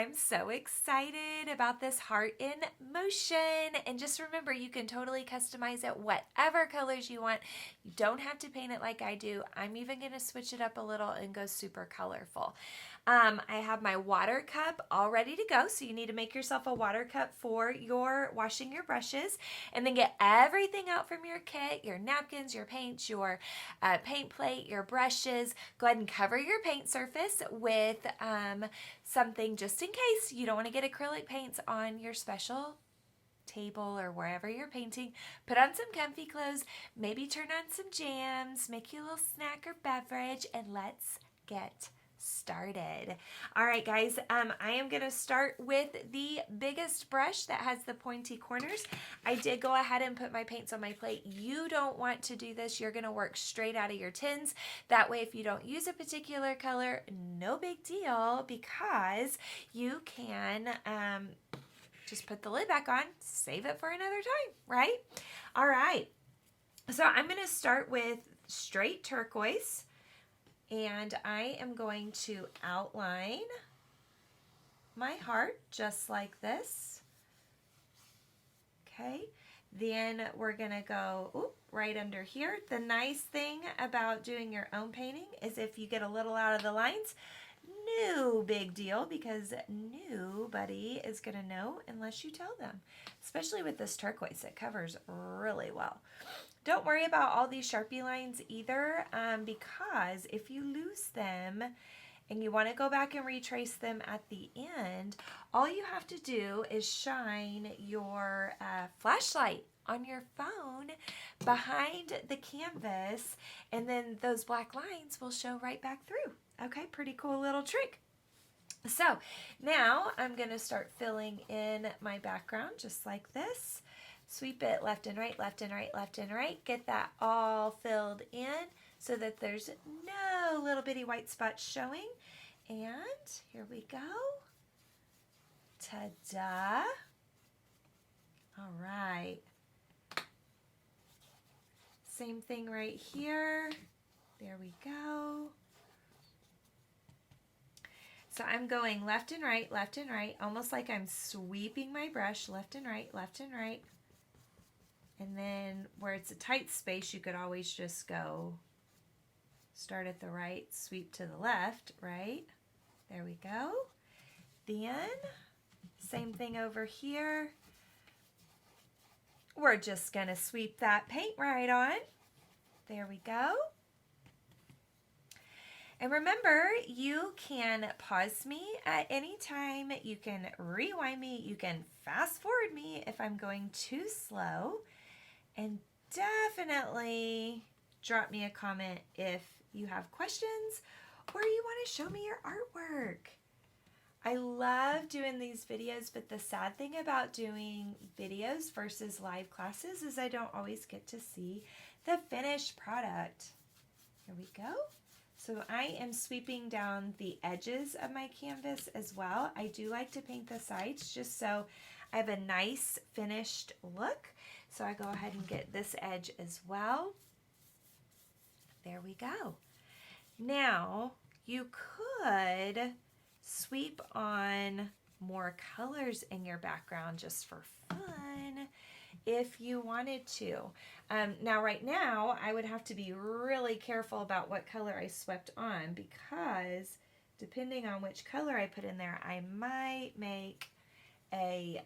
I'm so excited about this heart in motion. And just remember, you can totally customize it whatever colors you want. You don't have to paint it like I do. I'm even going to switch it up a little and go super colorful. I have my water cup all ready to go. So you need to make yourself a water cup for your washing your brushes, and then get everything out from your kit, your napkins, your paints, your paint plate, your brushes. Go ahead and cover your paint surface with something just in case you don't want to get acrylic paints on your special table or wherever you're painting. Put on some comfy clothes, maybe turn on some jams, make you a little snack or beverage, and let's get started. All right, guys, I am going to start with the biggest brush that has the pointy corners. I did go ahead and put my paints on my plate. You don't want to do this. You're going to work straight out of your tins. That way, if you don't use a particular color, no big deal, because you can just put the lid back on, save it for another time, right? All right, so I'm going to start with straight turquoise. And I am going to outline my heart just like this. Okay, then we're going to go right under here. The nice thing about doing your own painting is if you get a little out of the lines, no big deal, because nobody is going to know unless you tell them. Especially with this turquoise, it covers really well. Don't worry about all these Sharpie lines either, because if you lose them and you want to go back and retrace them at the end, all you have to do is shine your flashlight on your phone behind the canvas, and then those black lines will show right back through. Okay, pretty cool little trick. So now I'm going to start filling in my background just like this. Sweep it left and right, left and right, left and right. Get that all filled in so that there's no little bitty white spots showing. And here we go. Ta-da. All right. Same thing right here. There we go. So I'm going left and right, almost like I'm sweeping my brush left and right, left and right. And then where it's a tight space, you could always just go start at the right, sweep to the left, right? There we go. Then, same thing over here. We're just going to sweep that paint right on. There we go. And remember, you can pause me at any time. You can rewind me. You can fast forward me if I'm going too slow. And definitely drop me a comment if you have questions or you want to show me your artwork. I love doing these videos, but the sad thing about doing videos versus live classes is I don't always get to see the finished product. Here we go. So I am sweeping down the edges of my canvas as well. I do like to paint the sides just so I have a nice finished look. So I go ahead and get this edge as well. There we go. Now you could sweep on more colors in your background just for fun if you wanted to. Now right now I would have to be really careful about what color I swept on, because depending on which color I put in there, I might make a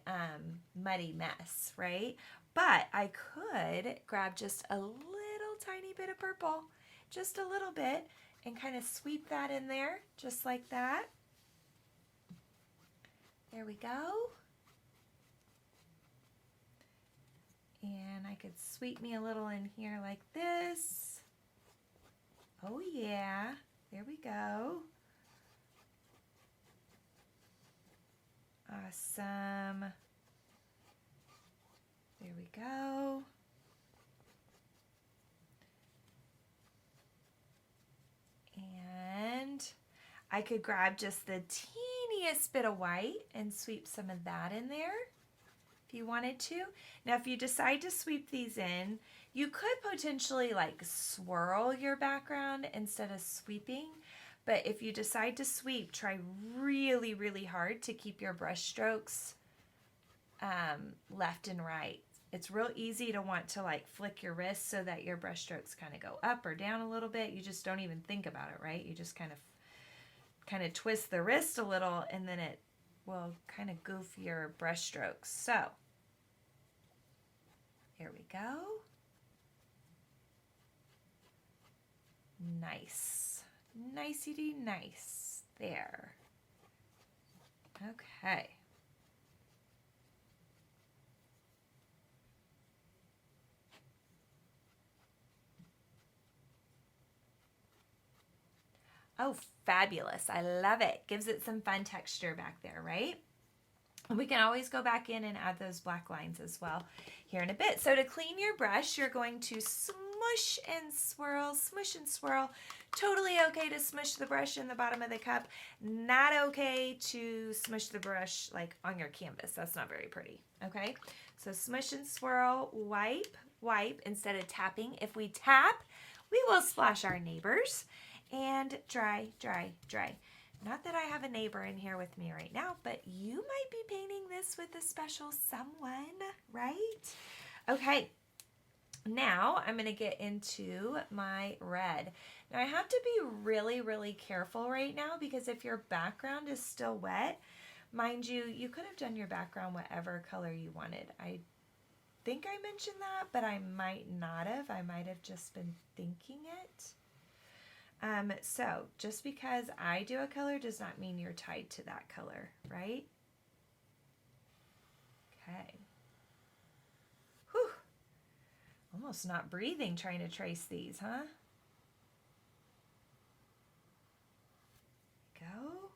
muddy mess, right? But I could grab just a little tiny bit of purple, just a little bit, and kind of sweep that in there, just like that. There we go. And I could sweep me a little in here like this. Oh yeah, there we go. Awesome. There we go. And I could grab just the teeniest bit of white and sweep some of that in there if you wanted to. Now, if you decide to sweep these in, you could potentially like swirl your background instead of sweeping, But if you decide to sweep, try really, really hard to keep your brush strokes left and right. It's real easy to want to like flick your wrist so that your brush strokes kind of go up or down a little bit. You just don't even think about it, right? You just kind of twist the wrist a little, and then it will kind of goof your brush strokes. So here we go. Nice. Nicey nice. There. Okay. Oh, fabulous. I love it. Gives it some fun texture back there, right? And we can always go back in and add those black lines as well here in a bit. So to clean your brush, you're going to smush and swirl, smush and swirl. Totally okay to smush the brush in the bottom of the cup. Not okay to smush the brush like on your canvas. That's not very pretty, okay? So smush and swirl, wipe, wipe instead of tapping. If we tap, we will splash our neighbors. And dry, dry, dry. Not that I have a neighbor in here with me right now, but you might be painting this with a special someone, right? Okay, now I'm going to get into my red. Now I have to be really, really careful right now because if your background is still wet, mind you, you could have done your background whatever color you wanted. I think I mentioned that, but I might not have. I might have just been thinking it. So just because I do a color does not mean you're tied to that color, right? Okay. Whew. Almost not breathing trying to trace these, huh? Go.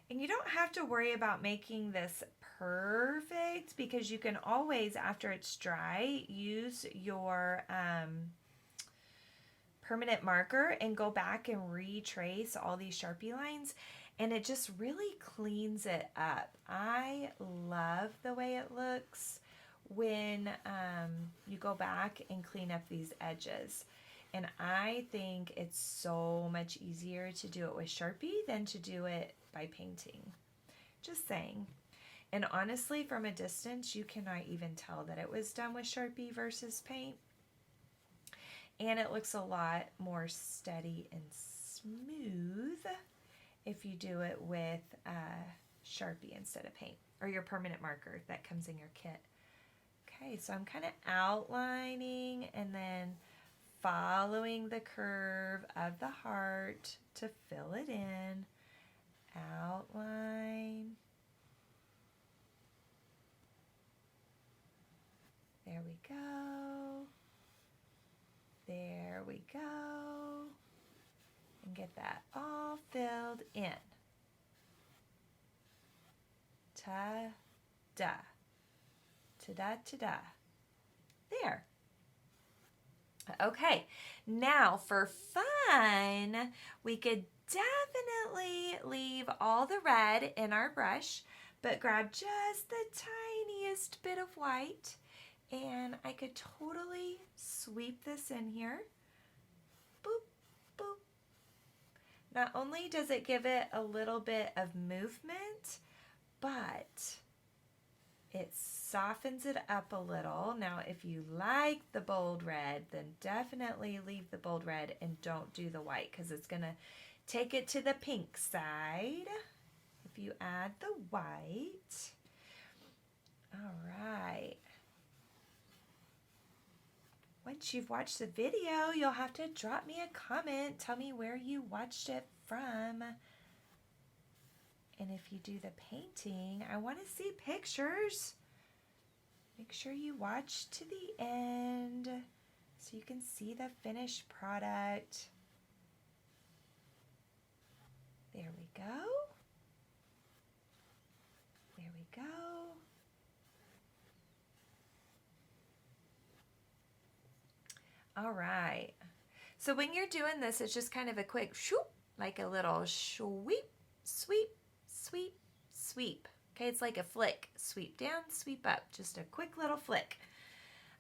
And you don't have to worry about making this perfect because you can always, after it's dry, use your permanent marker and go back and retrace all these Sharpie lines, and it just really cleans it up. I love the way it looks when you go back and clean up these edges. And I think it's so much easier to do it with Sharpie than to do it by painting. Just saying. And honestly, from a distance, you cannot even tell that it was done with Sharpie versus paint. And it looks a lot more steady and smooth if you do it with Sharpie instead of paint, or your permanent marker that comes in your kit. Okay, so I'm kind of outlining and then following the curve of the heart to fill it in. Outline. There we go. There we go. And get that all filled in. Ta-da. Ta-da, ta-da. There. Okay, now for fun, we could definitely leave all the red in our brush, but grab just the tiniest bit of white, and I could totally sweep this in here. Boop, boop. Not only does it give it a little bit of movement, but it softens it up a little. Now, if you like the bold red, then definitely leave the bold red and don't do the white because it's going to take it to the pink side if you add the white. All right. Once you've watched the video, you'll have to drop me a comment. Tell me where you watched it from. And if you do the painting, I want to see pictures. Make sure you watch to the end so you can see the finished product. There we go. There we go. All right. So when you're doing this, it's just kind of a quick shoop, like a little sweep, sweep, sweep, sweep. Okay, it's like a flick. Sweep down, sweep up. Just a quick little flick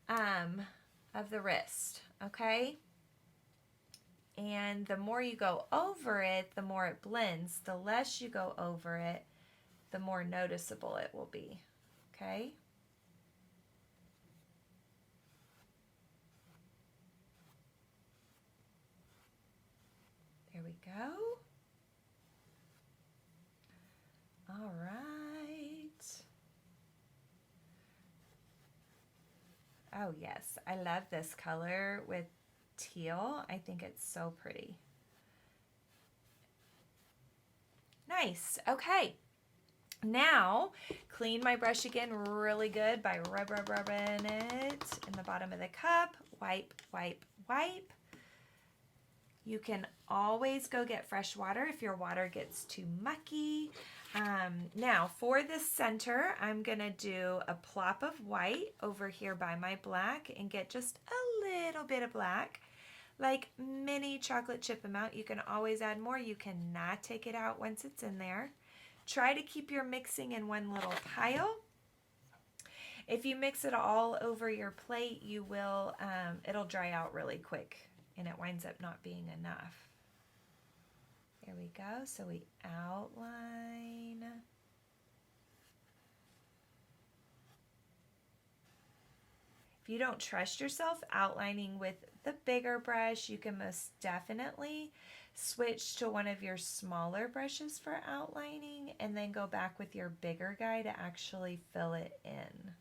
of the wrist. okay? And the more you go over it, the more it blends. The less you go over it, the more noticeable it will be, okay? There we go. All right. Oh yes, I love this color with teal. I think it's so pretty. Nice. Okay. Now, clean my brush again really good by rubbing it in the bottom of the cup. Wipe, wipe, wipe. You can always go get fresh water if your water gets too mucky. Now, for the center, I'm going to do a plop of white over here by my black and get just a little bit of black. Like mini chocolate chip amount. You can always add more. You cannot take it out once it's in there. Try to keep your mixing in one little pile. If you mix it all over your plate, you will, it'll dry out really quick and it winds up not being enough. There we go. So we outline. If you don't trust yourself outlining with the bigger brush, you can most definitely switch to one of your smaller brushes for outlining and then go back with your bigger guy to actually fill it in.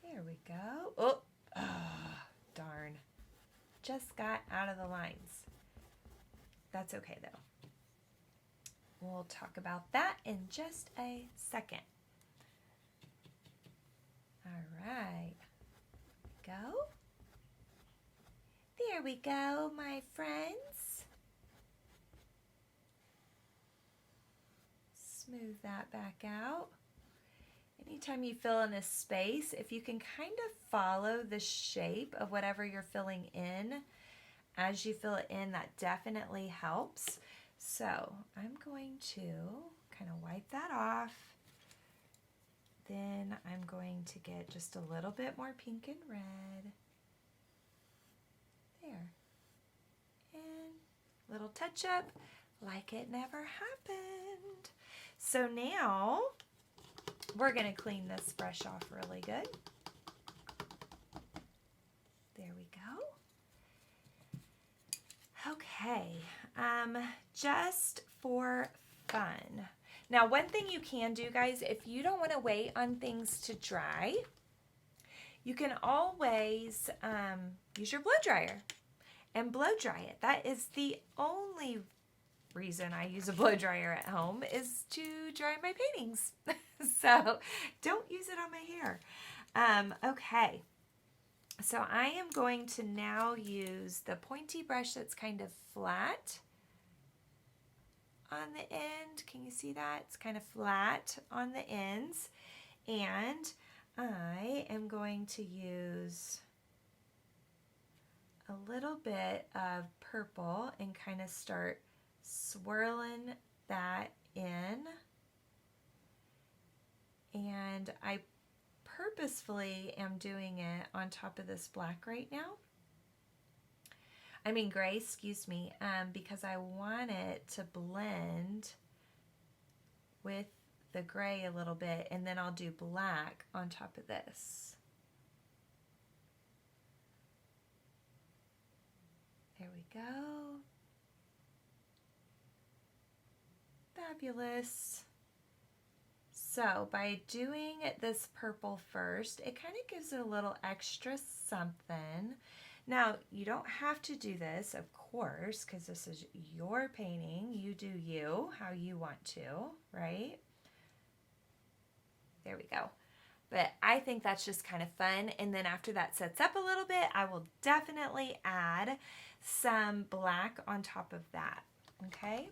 There we go. Oh, darn. Just got out of the lines. That's okay though. We'll talk about that in just a second. All right. Go. There we go, my friends. Smooth that back out. Anytime you fill in a space, if you can kind of follow the shape of whatever you're filling in as you fill it in, that definitely helps. So I'm going to kind of wipe that off. Then I'm going to get just a little bit more pink and red. There. And a little touch up like it never happened. So now we're going to clean this brush off really good. There we go. Okay, just for fun. Now, one thing you can do, guys, if you don't want to wait on things to dry, you can always use your blow dryer and blow dry it. That is the only reason I use a blow dryer at home, is to dry my paintings. So don't use it on my hair. Okay, so I am going to now use the pointy brush that's kind of flat on the end. Can you see that? It's kind of flat on the ends. And I am going to use a little bit of purple and kind of start swirling that in. And I purposefully am doing it on top of this black right now. Gray, excuse me, because I want it to blend with the gray a little bit, and then I'll do black on top of this. There we go. Fabulous. So by doing this purple first, it kind of gives it a little extra something. Now, you don't have to do this, of course, because this is your painting. You do you, how you want to, right? There we go. But I think that's just kind of fun. And then after that sets up a little bit, I will definitely add some black on top of that, okay?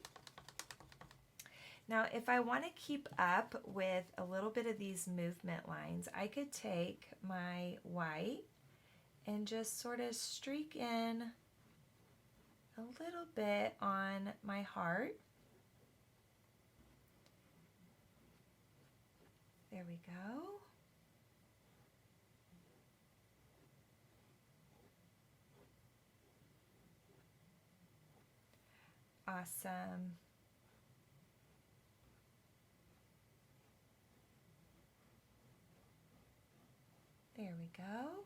Now, if I want to keep up with a little bit of these movement lines, I could take my white and just sort of streak in a little bit on my heart. There we go. Awesome. There we go.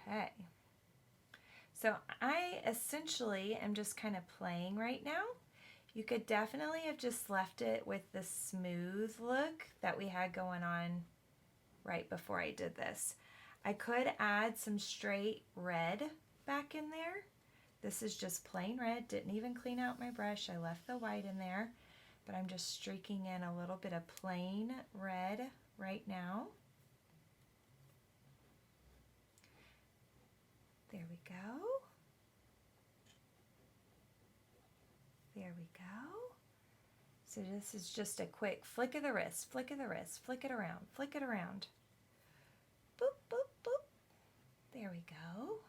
Okay. So I essentially am just kind of playing right now. You could definitely have just left it with the smooth look that we had going on right before I did this. I could add some straight red back in there. This is just plain red, didn't even clean out my brush. I left the white in there, but I'm just streaking in a little bit of plain red right now. There we go. There we go. So this is just a quick flick of the wrist, flick of the wrist, flick it around, flick it around. Boop, boop, boop. There we go.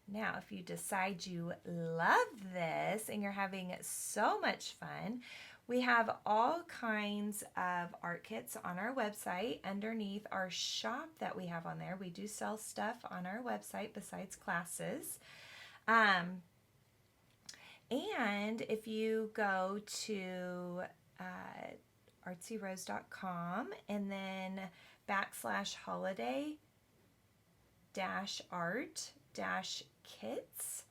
Now, if you decide you love this and you're having so much fun, we have all kinds of art kits on our website underneath our shop that we have on there. We do sell stuff on our website besides classes. And if you go to artsyrose.com and then /holiday-art-kits,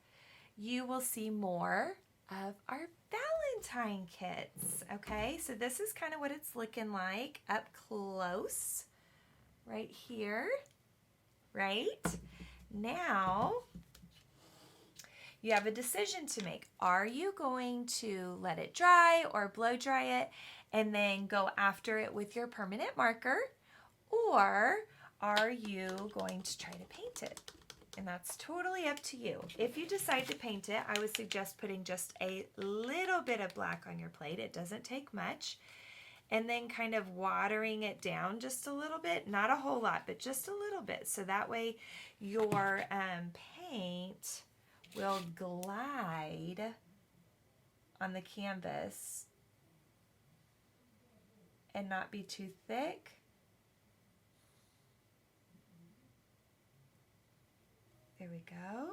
you will see more of our Valentine kits. Okay, so this is kind of what it's looking like up close right here. Right now, you have a decision to make. Are you going to let it dry or blow dry it and then go after it with your permanent marker? Or are you going to try to paint it? And that's totally up to you. If you decide to paint it, I would suggest putting just a little bit of black on your plate. It doesn't take much. And then kind of watering it down just a little bit. Not a whole lot, but just a little bit. So that way your paint will glide on the canvas and not be too thick. There we go.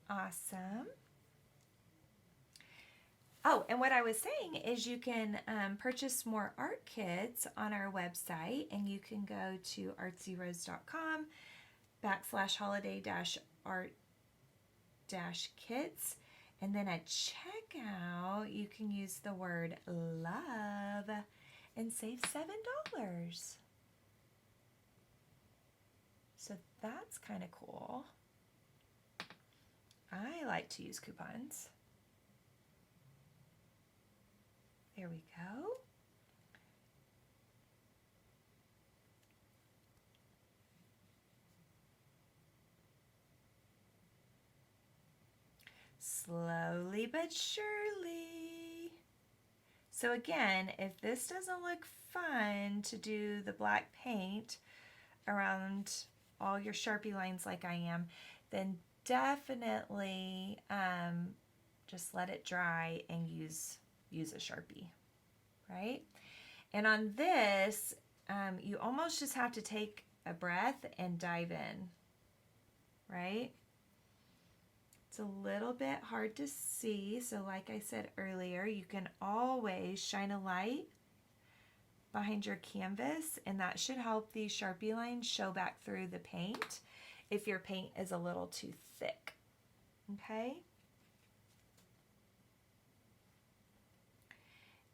Awesome. Oh, and what I was saying is you can purchase more art kits on our website, and you can go to artsyrose.com /holiday-art-kits, and then at checkout you can use the word love and save $7. So that's kind of cool. I like to use coupons. There we go. Slowly but surely. So again, if this doesn't look fun to do the black paint around all your Sharpie lines like I am, then definitely just let it dry and use a Sharpie, right? And on this, you almost just have to take a breath and dive in, right? It's a little bit hard to see, so like I said earlier, you can always shine a light behind your canvas, and that should help these Sharpie lines show back through the paint if your paint is a little too thick, okay?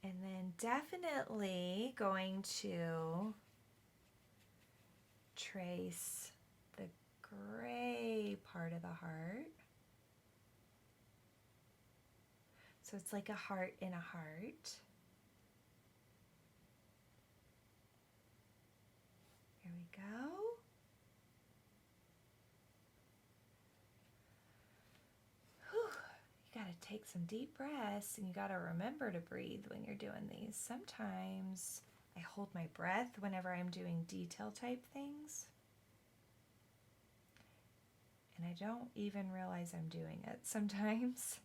And then definitely going to trace the gray part of the heart. So it's like a heart in a heart. There we go. You gotta take some deep breaths, and you gotta remember to breathe when you're doing these. Sometimes I hold my breath whenever I'm doing detail type things, and I don't even realize I'm doing it sometimes.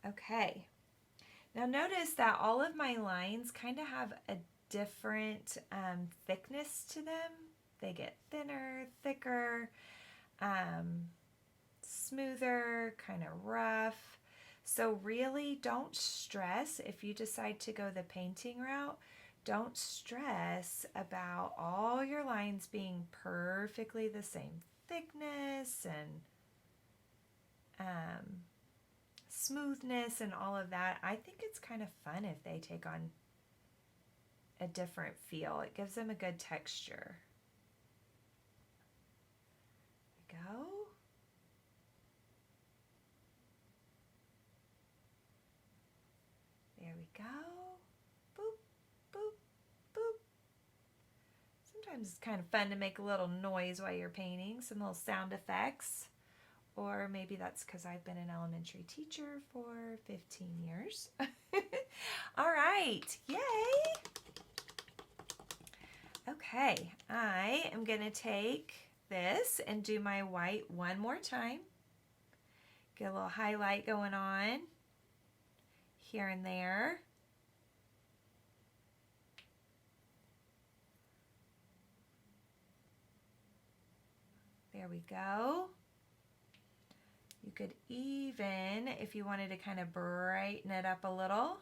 Okay, now notice that all of my lines kind of have a different thickness to them. They get thinner, thicker, smoother, kind of rough. So really don't stress if you decide to go the painting route. Don't stress about all your lines being perfectly the same thickness and smoothness and all of that. I think it's kind of fun if they take on a different feel. It gives them a good texture. There we go. There we go. Boop, boop, boop. Sometimes it's kind of fun to make a little noise while you're painting, some little sound effects. Or maybe that's because I've been an elementary teacher for 15 years. All right, yay! Okay, I am going to take this and do my white one more time. Get a little highlight going on here and there. There we go. You could even, if you wanted to kind of brighten it up a little,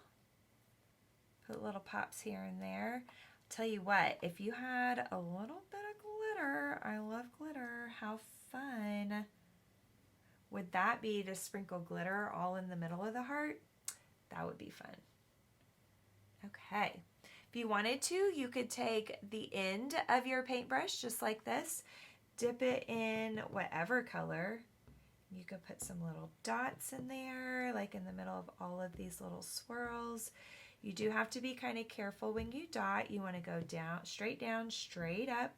put little pops here and there. I'll tell you what, if you had a little bit of glitter, I love glitter, how fun would that be to sprinkle glitter all in the middle of the heart? That would be fun. Okay, if you wanted to, you could take the end of your paintbrush just like this, dip it in whatever color. You could put some little dots in there, like in the middle of all of these little swirls. You do have to be kind of careful when you dot. You want to go down, straight up.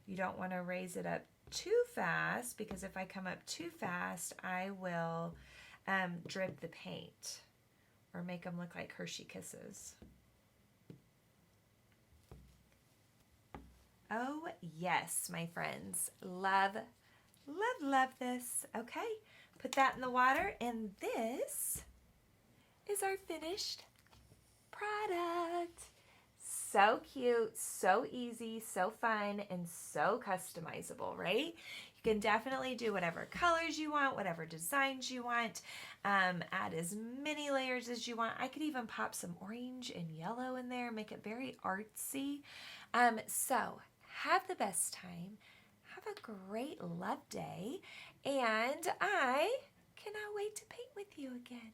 You don't want to raise it up too fast, because if I come up too fast, I will drip the paint or make them look like Hershey Kisses. Oh yes, my friends, love, love, love this. Okay, put that in the water, and this is our finished product. So cute, so easy, so fun, and so customizable, right? You can definitely do whatever colors you want, whatever designs you want, add as many layers as you want. I could even pop some orange and yellow in there, make it very artsy. So have the best time. Have a great love day, and I cannot wait to paint with you again.